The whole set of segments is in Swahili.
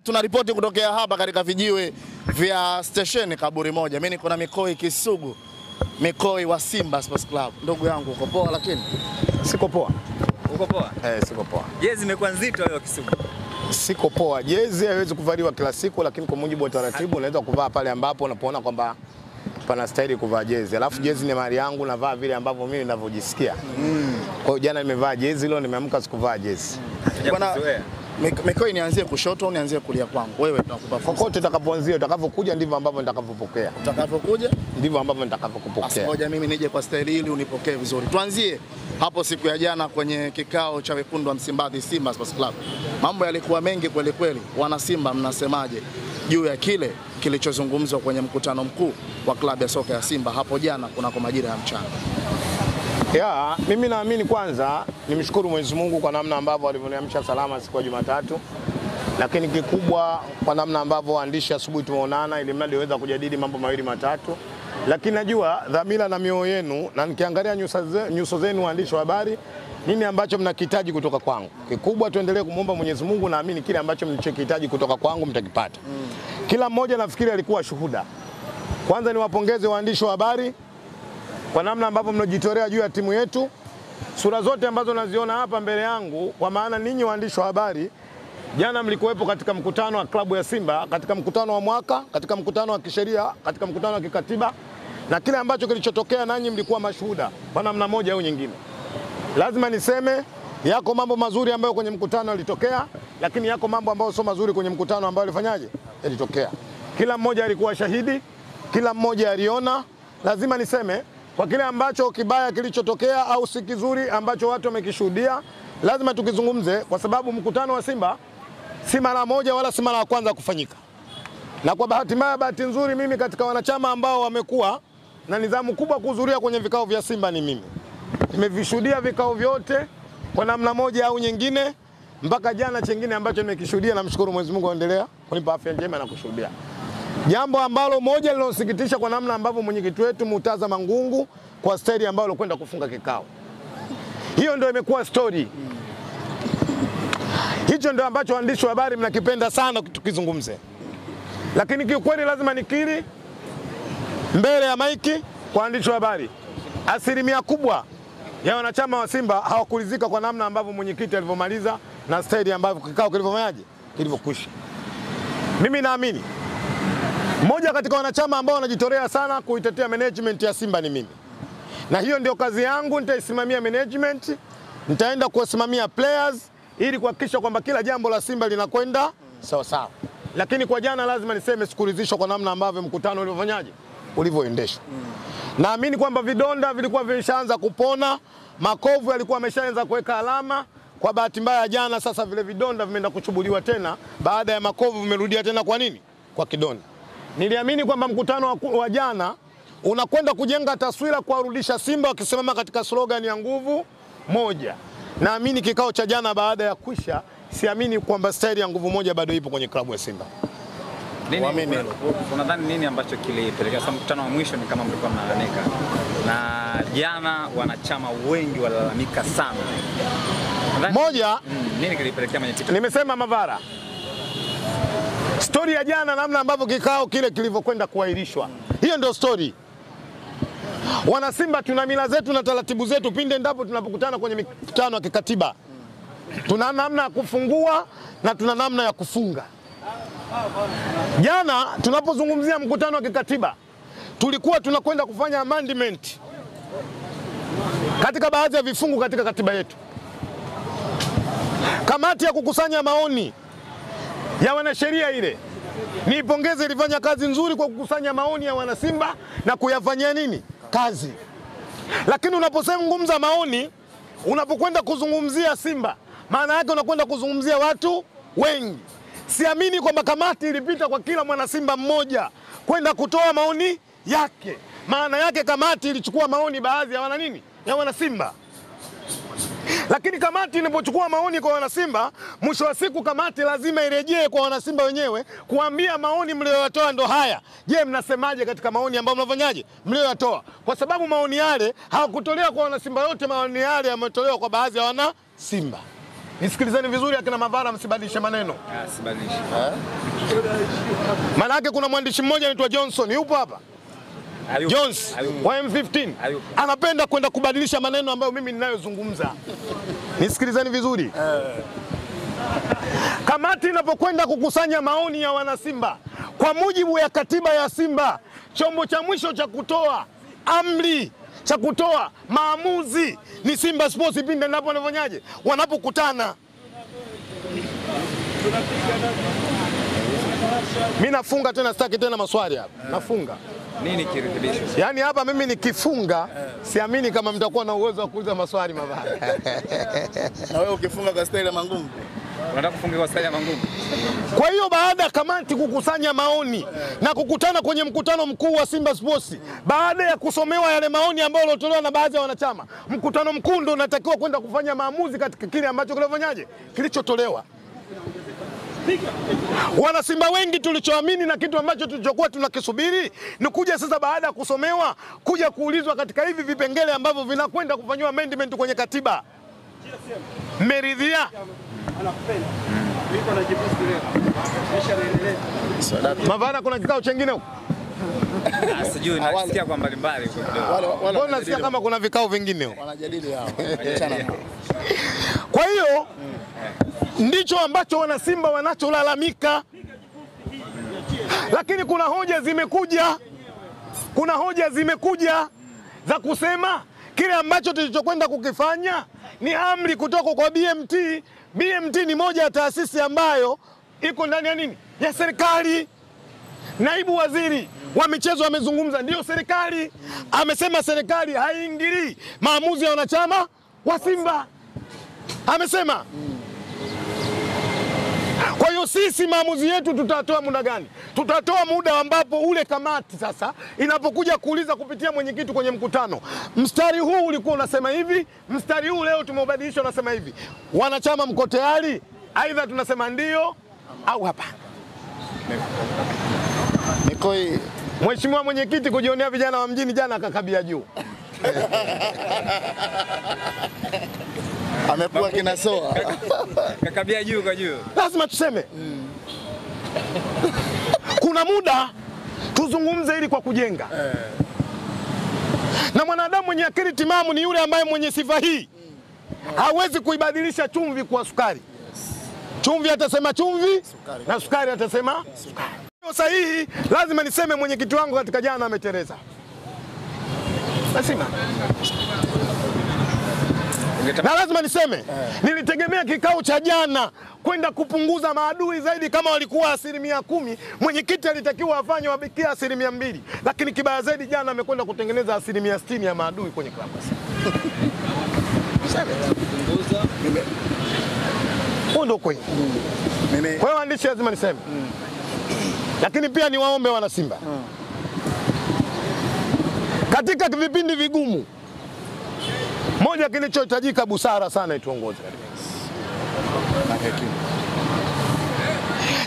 Tunaripoti kutokea hapa katika vijiwe vya station Kaburi Moja. Mimi niko na Mikoi Kisugu, Mikoi wa Simba Sports Club. Ndugu yangu uko poa? Lakini siko poa. Uko poa? Siko poa. Jezi imekuwa nzito leo Kisugu. Siko poa. Jezi haiwezi kuvaliwa kila siku, lakini kwa mujibu wa taratibu unaweza kuvaa pale ambapo unapoona kwamba pana stahili kuvaa jezi. Alafu jezi ni mali yangu, navaa vile ambavyo mimi ninavyojisikia. Kwa hiyo jana nimevaa jezi, leo nimeamka sikuvaa jezi. Bwana Mikoi, nianzie kushoto au nianzie kulia kwangu? Wewe tunakupa fursa. Kokote utakapoanzia, utakavyokuja ndivyo ambavyo nitakavopokea. Utakavyokuja ndivyo ambavyo nitakavokupokea. Ngoja mimi nije kwa staili ili unipokee vizuri. Tuanzie hapo siku ya jana kwenye kikao cha wekundu wa Msimbazi Simba Sports Club. Mambo yalikuwa mengi kweli kweli. Wana Simba, mnasemaje juu ya kile kilichozungumzwa kwenye mkutano mkuu wa klabu ya soka ya Simba hapo jana kunako majira ya mchana? Mimi naamini kwanza nimshukuru Mwenyezi Mungu kwa namna ambavyo alivyoniamsha salama siku ya Jumatatu. Lakini kikubwa kwa namna ambavyo waandishi asubuhi tumeonana ili mradi waweza kujadili mambo mawili matatu. Lakini najua dhamira na mioyo yenu, na nikiangalia nyuso zenu waandishi wa habari, nini ambacho mnakihitaji kutoka kwangu. Kikubwa tuendelee kumuomba Mwenyezi Mungu, naamini kile ambacho mnachokihitaji kutoka kwangu mtakipata. Kila mmoja nafikiri alikuwa shuhuda. Kwanza niwapongeze waandishi wa habari kwa namna ambavyo mnajitolea juu ya timu yetu. Sura zote ambazo naziona hapa mbele yangu, kwa maana ninyi waandishi wa habari jana mlikuwepo katika mkutano wa klabu ya Simba, katika mkutano wa mwaka, katika mkutano wa kisheria, katika mkutano wa kikatiba, na kile ambacho kilichotokea nanyi mlikuwa mashuhuda kwa namna moja au nyingine. Lazima niseme yako mambo mazuri ambayo kwenye mkutano yalitokea, lakini yako mambo ambayo sio mazuri kwenye mkutano ambayo yalitokea. Kila mmoja alikuwa shahidi, kila mmoja aliona. Lazima niseme kwa kile ambacho kibaya kilichotokea au si kizuri ambacho watu wamekishuhudia, lazima tukizungumze, kwa sababu mkutano wa Simba si mara moja wala si mara ya kwanza kufanyika. Na kwa bahati mbaya, bahati nzuri, mimi katika wanachama ambao wamekuwa na nidhamu kubwa kuhudhuria kwenye vikao vya Simba ni mimi. Nimevishuhudia vikao vyote kwa namna moja au nyingine, mpaka jana chengine ambacho nimekishuhudia, na mshukuru Mwenyezi Mungu aendelea kunipa afya njema na kushuhudia. Jambo ambalo moja linalosikitisha kwa namna ambavyo mwenyekiti wetu Murtaza Mangungu kwa staili ambayo alikwenda kufunga kikao. Hiyo ndio imekuwa story. Hicho ndio ambacho waandishi wa habari mnakipenda sana tukizungumze. Lakini kiukweli lazima nikiri mbele ya maiki kwa waandishi wa habari, asilimia kubwa ya wanachama wa Simba hawakuridhika kwa namna ambavyo mwenyekiti alivyomaliza na staili ambavyo kikao kilivyokwisha. Mimi naamini mmoja katika wanachama ambao wanajitolea sana kuitetea management ya Simba ni mimi. Na hiyo ndio kazi yangu, nitaisimamia management, nitaenda kusimamia players ili kuhakikisha kwamba kila jambo la Simba linakwenda sawa sawa. Lakini kwa jana lazima niseme sikuridhishwa kwa namna ambavyo mkutano ulivyoendeshwa. Naamini kwamba vidonda vilikuwa vimeshaanza kupona, makovu yalikuwa yameshaanza kuweka alama. Kwa bahati mbaya jana sasa vile vidonda vimeenda kuchubuliwa tena, baada ya makovu vimerudia tena. Kwa nini? Kwa kidonda. Niliamini kwamba mkutano wa jana unakwenda kujenga taswira kuwarudisha Simba wakisimama katika slogan ya nguvu moja. Naamini kikao cha jana baada ya kwisha, siamini kwamba staili ya nguvu moja bado ipo kwenye klabu ya Simba. Unadhani nini ambacho kilipelekea sababu mkutano wa mwisho ni kama mlikuwa mnalalamika, na jana wanachama wengi walalamika sana? Moja, nini kilipelekea mwenyekiti? Nimesema Mavara. Story ya jana namna ambavyo kikao kile kilivyokwenda kuahirishwa. Hiyo ndio story. Wana Simba tuna mila zetu na taratibu zetu pinde ndapo tunapokutana kwenye mikutano ya kikatiba. Tuna namna ya kufungua na tuna namna ya kufunga. Jana tunapozungumzia mkutano wa kikatiba, tulikuwa tunakwenda kufanya amendment katika baadhi ya vifungu katika katiba yetu. Kamati ya kukusanya maoni ya wanasheria ile, niipongeze, ilifanya kazi nzuri kwa kukusanya maoni ya wana Simba na kuyafanyia kazi. Lakini unapozungumza maoni, unapokwenda kuzungumzia Simba, maana yake unakwenda kuzungumzia watu wengi. Siamini kwamba kamati ilipita kwa kila mwana Simba mmoja kwenda kutoa maoni yake. Maana yake kamati ilichukua maoni baadhi ya wana Simba. Lakini kamati inapochukua maoni kwa wana Simba, mwisho wa siku kamati lazima irejee kwa wana Simba wenyewe kuambia maoni mlioyatoa ndo haya. Je, mnasemaje katika maoni ambayo mlioyatoa? Kwa sababu maoni yale hawakutolewa kwa wana Simba yote, maoni yale yametolewa kwa baadhi ya wana Simba. Nisikilizeni vizuri akina Mavara, msibadilishe maneno. Sibadilishe. Maana yake kuna mwandishi mmoja anaitwa Johnson, yupo hapa? Jones wa M15 anapenda kwenda kubadilisha maneno ambayo mimi ninayozungumza. Nisikilizeni vizuri. Kamati inapokwenda kukusanya maoni ya wanasimba kwa mujibu ya katiba ya Simba, chombo cha mwisho cha kutoa amri, cha kutoa maamuzi ni Simba Sports pindi wanafanyaje, wanapokutana. Mimi nafunga tena, sitaki tena maswali hapa. Nafunga. Nini kirekebisho? Yaani hapa mimi nikifunga siamini kama mtakuwa na uwezo wa kuuliza maswali mabaya. Na wewe ukifunga kwa staili ya Mangungu? Unataka kufunga kwa staili ya Mangungu? Kwa hiyo baada ya kamati kukusanya maoni na kukutana kwenye mkutano mkuu wa Simba Sports, baada ya kusomewa yale maoni ambayo yalitolewa na baadhi ya wanachama, mkutano mkuu ndio unatakiwa kwenda kufanya maamuzi katika kile ambacho kilifanyaje, kilichotolewa. Wana Simba wengi tulichoamini na kitu ambacho tulichokuwa tunakisubiri ni kuja sasa baada ya kusomewa kuja kuulizwa katika hivi vipengele ambavyo vinakwenda kufanywa amendment kwenye katiba. Meridhia? Mavara, kuna kikao chengine huko? Sijui, nasikia kwa mbalimbali huko kidogo. Mbona nasikia kama kuna vikao vingine huko? Wanajadili hao. Achana nao. Kwa hiyo ndicho ambacho wana Simba wanacholalamika. Lakini kuna hoja zimekuja za kusema kile ambacho tulichokwenda kukifanya ni amri kutoka kwa BMT. BMT ni moja ya taasisi ambayo iko ndani ya nini? Ya serikali. Naibu waziri wa michezo amezungumza, ndio serikali. Amesema serikali haiingilii maamuzi ya wanachama wa Simba. Amesema. Kwa hiyo sisi maamuzi yetu tutatoa muda gani? Tutatoa muda ambapo ule kamati sasa inapokuja kuuliza kupitia mwenyekiti kwenye mkutano, mstari huu ulikuwa unasema hivi, mstari huu leo tumeubadilisha unasema hivi. Wanachama mko tayari? Aidha tunasema ndio au hapana. Nikoi Mheshimiwa mwenyekiti kujionea vijana wa mjini jana akakabia juu. amekuwa kinasoa. Kakabia juu kwa juu. Lazima tuseme. Kuna muda tuzungumze ili kwa kujenga. Na mwanadamu mwenye akili timamu ni yule ambaye mwenye sifa hii. Hawezi kuibadilisha chumvi kwa sukari. Chumvi atasema chumvi, sukari, na sukari atasema sukari. Sahihi, lazima niseme mwenyekiti wangu katika jana ameteleza. Lazima. Na lazima niseme, nilitegemea kikao cha jana kwenda kupunguza maadui zaidi. Kama walikuwa 10%, mwenyekiti alitakiwa afanye wabikia 2%. Lakini kibaya zaidi jana amekwenda kutengeneza 60% ya maadui kwenye klabu. Ndio kweli. Kwa hiyo waandishi lazima niseme. Lakini pia niwaombe wana Simba. Katika vipindi vigumu, moja kilichohitajika busara sana ituongoze. Na hekima.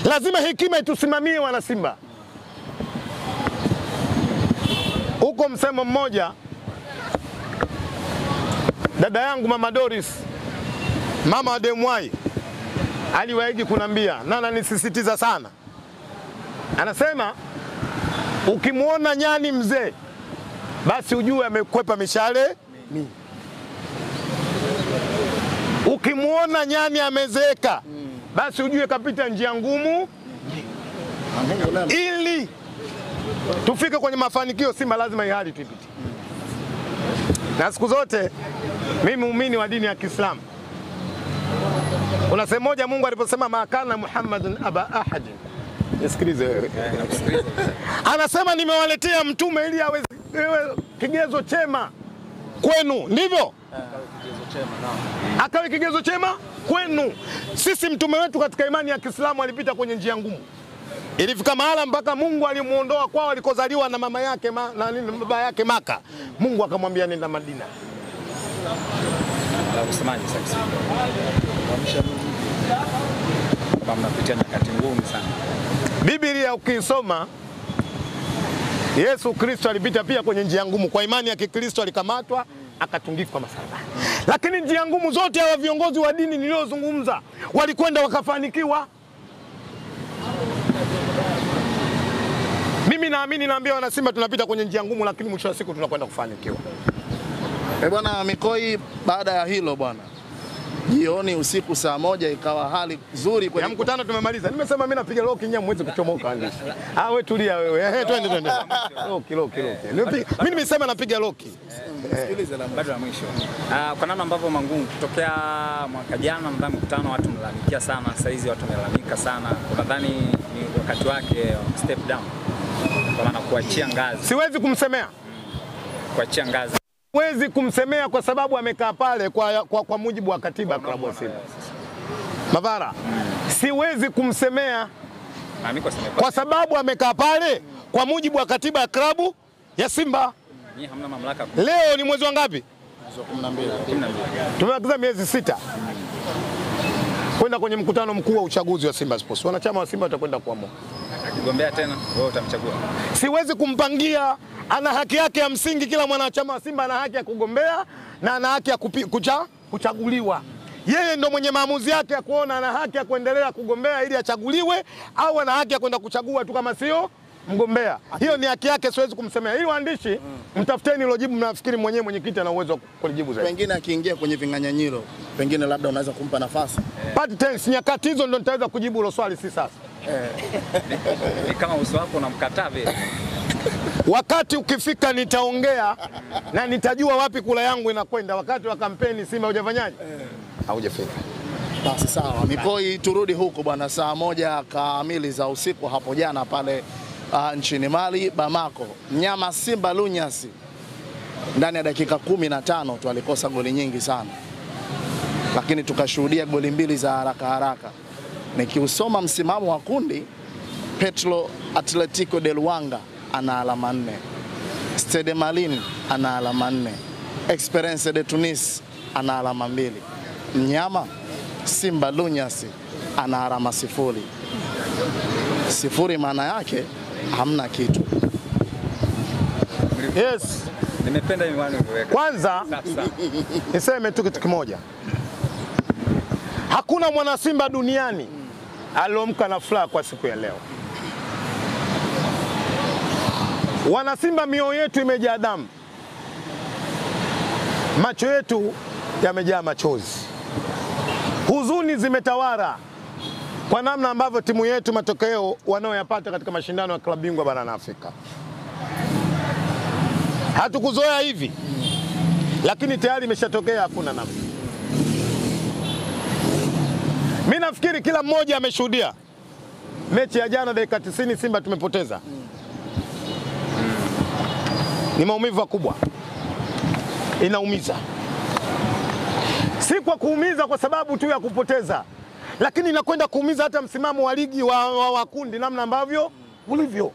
Lazima hekima itusimamie wana Simba. Huko msemo mmoja, dada yangu Mama Doris, mama wa Demwai, aliwahi kunambia na ananisisitiza sana. Anasema ukimwona nyani mzee basi ujue amekwepa mishale mingi. Ukimwona nyani amezeeka basi ujue kapita njia ngumu. Ili tufike kwenye mafanikio, Simba lazima ihali tupite. Na siku zote mimi muumini wa dini ya Kiislamu. Kuna sehemu moja Mungu aliposema makana Muhammadun aba ahad. Nisikilize wewe. Anasema nimewaletea mtume ili awe kigezo chema kwenu, ndivyo? Akawe kigezo chema kwenu. Sisi mtume wetu katika imani ya Kiislamu alipita kwenye njia ngumu. Ilifika mahala mpaka Mungu alimuondoa kwao alikozaliwa na mama yake na baba yake Maka. Mungu akamwambia nenda Madina. La kusemaje sasa? Kama mnapitia nyakati ngumu sana. Biblia ukisoma, Yesu Kristo alipita pia kwenye njia ngumu. Kwa imani ya Kikristo alikamatwa, akatundikwa msalabani. Lakini njia ngumu zote hawa viongozi wa dini niliozungumza walikwenda wakafanikiwa. Mimi naamini, naambia wana Simba tunapita kwenye njia ngumu, lakini mwisho wa siku tunakwenda kufanikiwa. Bwana Mikoi, baada ya hilo bwana, jioni usiku saa 1 ikawa hali nzuri ya mkutano tumemaliza. Nimesema mimi napiga loki nyinyi mweze kuchomoka andishi. Wewe tulia wewe. Twende. Loki. Mimi nimesema napiga loki. Sikiliza la bado la mwisho. Kwa namna ambavyo Mangungu kutokea mwaka jana nadhani mkutano watu mlalamikia sana, sasa hizi watu wamelalamika sana. Nadhani ni wakati wake step down. Kwa maana kuachia ngazi. Siwezi kumsemea. Kuachia ngazi. Siwezi kumsemea kwa sababu amekaa pale kwa mujibu wa katiba ya klabu ya Simba. Mavara. Siwezi kumsemea kwa sababu amekaa pale kwa mujibu wa katiba ya klabu ya Simba. Nyinyi hamna mamlaka. Leo ni mwezi wa ngapi? Mwezi wa 12. Tumebakiza miezi 6 kwenda kwenye mkutano mkuu wa uchaguzi wa Simba Sports. Wanachama wa Simba watakwenda kuamua. Akigombea tena wewe utamchagua. Siwezi kumpangia, ana haki yake ya msingi. Kila mwanachama wa Simba ana haki ya kugombea na ana haki ya kuchaguliwa. Yeye ndo mwenye maamuzi yake ya kuona ana haki ya kuendelea kugombea ili achaguliwe au ana haki ya kwenda kuchagua tu kama sio mgombea. Hiyo ni haki yake, siwezi kumsemea. Hii waandishi mtafuteni hilo jibu, mnafikiri mwenyewe mwenyekiti ana uwezo wa kulijibu zaidi. Pengine akiingia kwenye vinganyanyiro, pengine labda unaweza kumpa nafasi. Part tense nyakati hizo ndo nitaweza kujibu hilo swali, si sasa. Ni kama uso wako unamkataa vile. Wakati ukifika nitaongea na nitajua wapi kula yangu inakwenda. Wakati wa kampeni Simba hujafanyaje? Haujafika. Basi sawa. Mikoi, turudi huko bwana, saa 1 kamili za usiku hapo jana pale nchini Mali, Bamako. Mnyama Simba Lunyasi ndani ya dakika 15 tu alikosa goli nyingi sana, lakini tukashuhudia goli 2 za haraka. Nikiusoma msimamo wa kundi, Petro Atletico de Luanga ana alama 4, Stade Malien ana alama 4, Esperance de Tunis ana alama 2. Mnyama Simba Lunyasi ana alama 0. 0 maana yake hamna kitu. Yes. Nimependa imani uliweka. Kwanza niseme tu kitu kimoja. Hakuna mwana Simba duniani aliomka na furaha kwa siku ya leo. Wana Simba, mioyo yetu imejaa damu, macho yetu yamejaa machozi, huzuni zimetawala kwa namna ambavyo timu yetu matokeo wanaoyapata katika mashindano ya klabu bingwa barani Afrika. Hatukuzoea hivi, lakini tayari imeshatokea, hakuna namna. Mimi nafikiri kila mmoja ameshuhudia mechi ya jana, dakika 90 Simba tumepoteza. Ni maumivu makubwa, inaumiza. Si kwa kuumiza kwa sababu tu ya kupoteza, lakini inakwenda kuumiza hata msimamo wa ligi wa kundi, namna ambavyo ulivyo.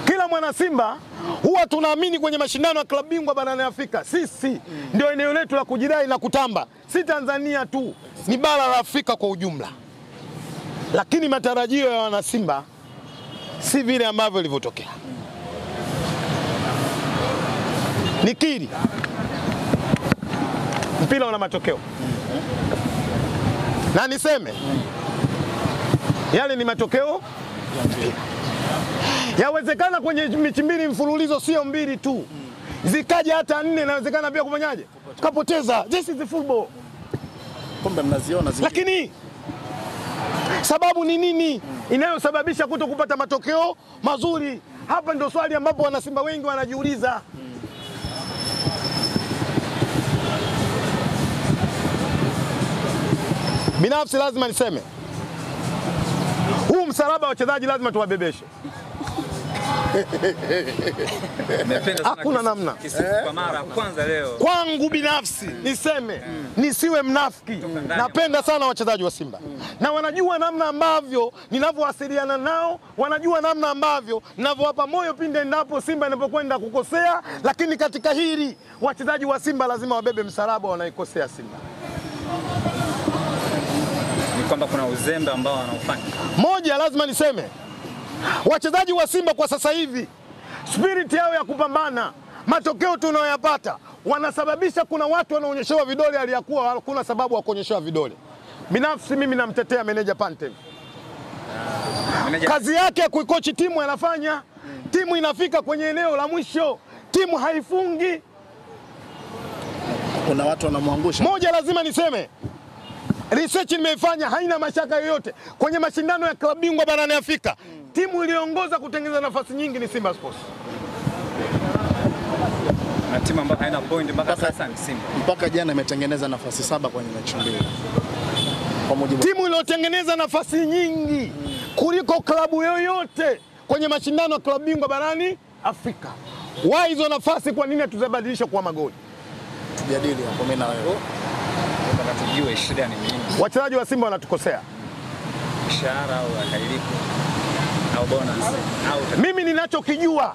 Kila mwana Simba huwa tunaamini kwenye mashindano ya klabu bingwa barani Afrika sisi ndio eneo letu la kujidai na kutamba, si Tanzania tu, ni bara la Afrika kwa ujumla. Lakini matarajio ya wana Simba si vile ambavyo ilivyotokea. Nikiri, mpira una matokeo, na niseme yale ni matokeo. Yawezekana kwenye mechi 2 mfululizo, sio 2 tu, zikaja hata 4, inawezekana pia kufanyaje kapoteza. This is the football. Kumbe mnaziona zingine. Lakini sababu ni nini inayosababisha kuto kupata matokeo mazuri? Hapa ndio swali ambapo wana Simba wengi wanajiuliza. Binafsi lazima niseme, huu msalaba wa wachezaji lazima tuwabebeshe. Hakuna namna. Kwa mara kwanza leo. Kwangu binafsi niseme, nisiwe mnafiki, napenda sana wachezaji wa Simba. Na wanajua namna ambavyo ninavyowasiliana nao, wanajua namna ambavyo ninavyowapa moyo pindi endapo Simba inapokwenda kukosea. Lakini katika hili wachezaji wa Simba lazima wabebe msalaba wanaikosea Simba. Ni kwamba kuna uzembe ambao wanaufanya. Moja, lazima niseme wachezaji wa Simba kwa sasa hivi spirit yao ya kupambana matokeo tunayoyapata wanasababisha kuna watu wanaonyeshewa vidole aliyakuwa hakuna sababu ya kuonyeshewa vidole. Binafsi mimi namtetea meneja Pantev. Kazi yake ya kuikochi timu anafanya. Timu inafika kwenye eneo la mwisho, timu haifungi. Kuna watu wanamwangusha. Moja lazima niseme, research nimeifanya haina mashaka yoyote. Kwenye mashindano ya klabu bingwa barani Afrika, timu iliyoongoza kutengeneza nafasi nyingi ni Simba Sports. Na timu ambayo haina point mpaka sasa ni Simba. Mpaka jana imetengeneza nafasi 7 kwenye mechi mbili. Kwa mujibu timu iliyotengeneza nafasi nyingi kuliko klabu yoyote kwenye mashindano ya klabu bingwa barani Afrika. Why hizo nafasi kwa nini hatuzibadilisha kwa magoli? Tujadili hapo mimi na wewe. Nataka tujue shida ni nini. Wachezaji wa Simba wanatukosea. Mshahara au akailipo au bonus au mimi ninachokijua,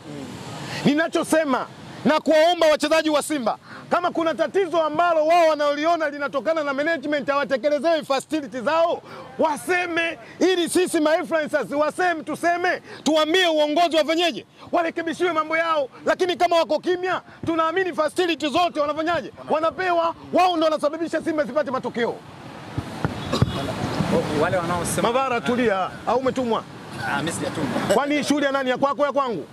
ninachosema na kuwaomba wachezaji wa Simba, kama kuna tatizo ambalo wao wanaoliona linatokana na management hawatekelezewi facility zao, waseme, ili sisi ma influencers waseme, tuseme, tuambie uongozi wafanyeje, warekebishiwe mambo yao. Lakini kama wako kimya, tunaamini facility zote wanafanyaje, wanapewa. Wao ndio wanasababisha Simba zipate matokeo. wale wanaosema Mavara, tulia. Au umetumwa? Mimi sijatumwa. Kwani shughuli ya nani, ya kwako ya kwangu?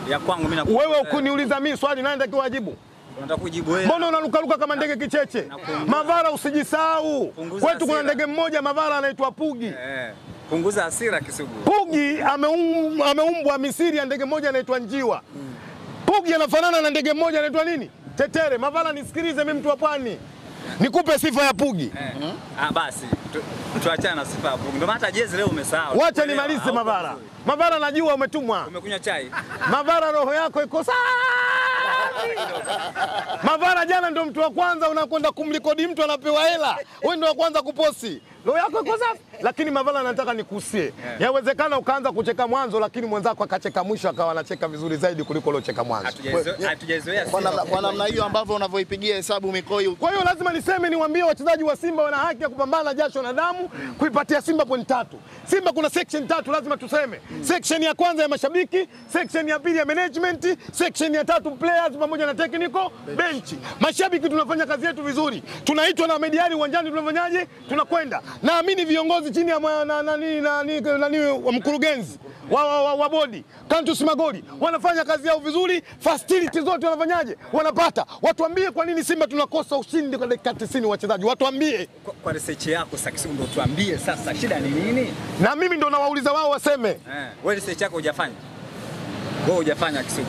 Ya kwangu mimi nakuuliza. Wewe ukuniuliza mimi swali, nani ndio wajibu? Unataka kujibu wewe. Mbona unalukaluka kama ndege kicheche? Mavara, usijisahau. Kwetu kuna ndege mmoja Mavara anaitwa Pugi. Punguza hasira Kisugu. Pugi ameumbwa Misri ya ndege mmoja anaitwa Njiwa. Pugi anafanana na ndege mmoja anaitwa nini? Tetere. Mavara, nisikilize, mimi mtu wa pwani. Nikupe sifa ya Pugi. Basi tuachane na sifa ya Pugi. Ndio maana hata jezi leo umesahau. Wacha nimalize Mavara. Mavara, najua umetumwa. Umekunywa chai. Mavara, roho yako iko sawa. Mavara, jana ndio mtu wa kwanza unakwenda kumlikodi mtu anapewa hela. Wewe ndio wa kwanza kuposti. Roho yako iko safi. Lakini Mavara, nataka nikuhusie. Yawezekana ukaanza kucheka mwanzo, lakini mwenzako akacheka mwisho akawa anacheka vizuri zaidi kuliko uliocheka mwanzo. Hatujazoea kwa namna hiyo ambavyo unavyoipigia hesabu Mikoi. Kwa hiyo lazima niseme, niwaambie wachezaji wa Simba wana haki ya kupambana jasho na damu kuipatia Simba point 3. Simba kuna section 3 lazima tuseme. Section ya kwanza ya mashabiki, section ya pili ya management, section ya 3 players pamoja na technical bench. Mashabiki tunafanya kazi yetu vizuri. Tunaitwa na mediani uwanjani, tunafanyaje? Tunakwenda. Naamini viongozi chini ya mkurugenzi wa bodi Kantus Magoli wanafanya kazi yao vizuri, facility zote wanafanyaje? Wanapata. Watuambie kwa nini Simba tunakosa ushindi kwa dakika 90 wachezaji. Watuambie. Kwa research yako sasa Kisugu, ndio tuambie sasa shida ni nini? Na mimi ndo nawauliza wao waseme. Wewe research yako hujafanya. Wewe hujafanya Kisugu.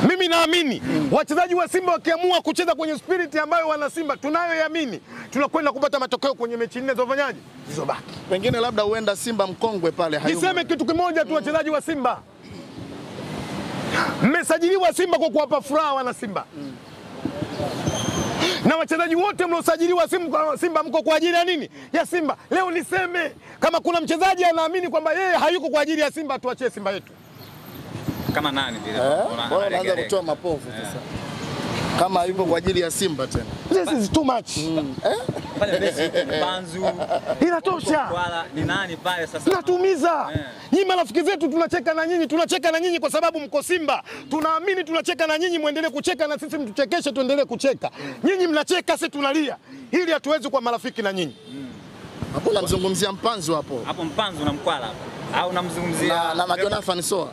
Mimi naamini wachezaji wa Simba wakiamua kucheza kwenye spirit ambayo wana Simba tunayoiamini, tunakwenda kupata matokeo kwenye mechi 4 zofanyaje zilizobaki. Pengine labda huenda Simba mkongwe pale hayumo. Niseme kitu kimoja tu, wachezaji wa Simba, mmesajiliwa Simba kwa kuwapa furaha wana Simba. Na wachezaji wote mliosajiliwa Simba mko kwa ajili ya nini? Ya Simba. Leo niseme, kama kuna mchezaji anaamini kwamba yeye hayuko kwa ajili ya Simba, tuachie Simba yetu. Kama nani vile? Unaanza kutoa mapovu sasa. Kama yupo kwa ajili ya Simba tena. This is too much. Pale Messi, Banzu. Inatosha. Ni nani pale sasa? Tunatumiza. Nyinyi marafiki zetu tunacheka na nyinyi kwa sababu mko Simba. Tunaamini tunacheka na nyinyi, muendelee kucheka na sisi mtuchekeshe tuendelee kucheka. Nyinyi mnacheka, sisi tunalia. Ili hatuwezi kuwa marafiki na nyinyi. Hapo unamzungumzia Mpanzu hapo. Hapo Mpanzu na Mkwala hapo. Au unamzungumzia na Jonathan Soa.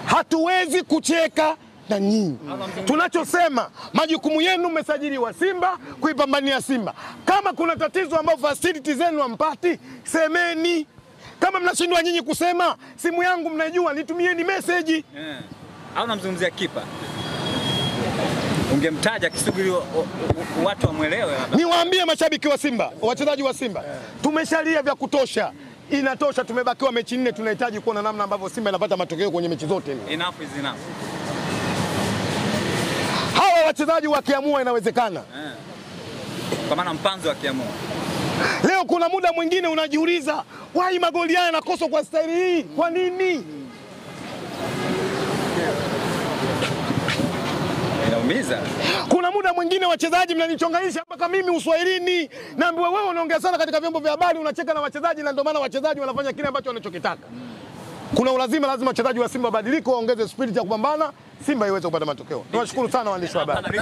Hatuwezi kucheka na nyinyi. Tunachosema, majukumu yenu, mmesajiliwa Simba kuipambania Simba. Kama kuna tatizo ambao facility zenu hampati, semeni. Kama mnashindwa nyinyi kusema, simu yangu mnajua, nitumieni message. Au namzungumzia kipa. Ungemtaja Kisuguri watu wamuelewe. Niwaambie mashabiki wa Simba, wachezaji wa Simba, tumeshalia vya kutosha. Inatosha, tumebakiwa mechi 4, tunahitaji kuona namna ambavyo Simba inapata matokeo kwenye mechi zote. Enough is enough. Hawa wachezaji wakiamua inawezekana. Kwa maana Mpanzu akiamua. Leo kuna muda mwingine unajiuliza, why magoli haya yanakosa kwa staili hii? Kwa nini? Inaumiza. Kuna muda mwingine wachezaji mnanichonganisha mpaka mimi Uswahilini. Naambiwa wewe unaongea sana katika vyombo vya habari, unacheka na wachezaji, na ndio maana wachezaji wanafanya kile ambacho wanachokitaka. Kuna ulazima, lazima wachezaji wa Simba wabadilike, waongeze spirit ya kupambana Simba iweze kupata matokeo. Niwashukuru sana waandishi wa habari.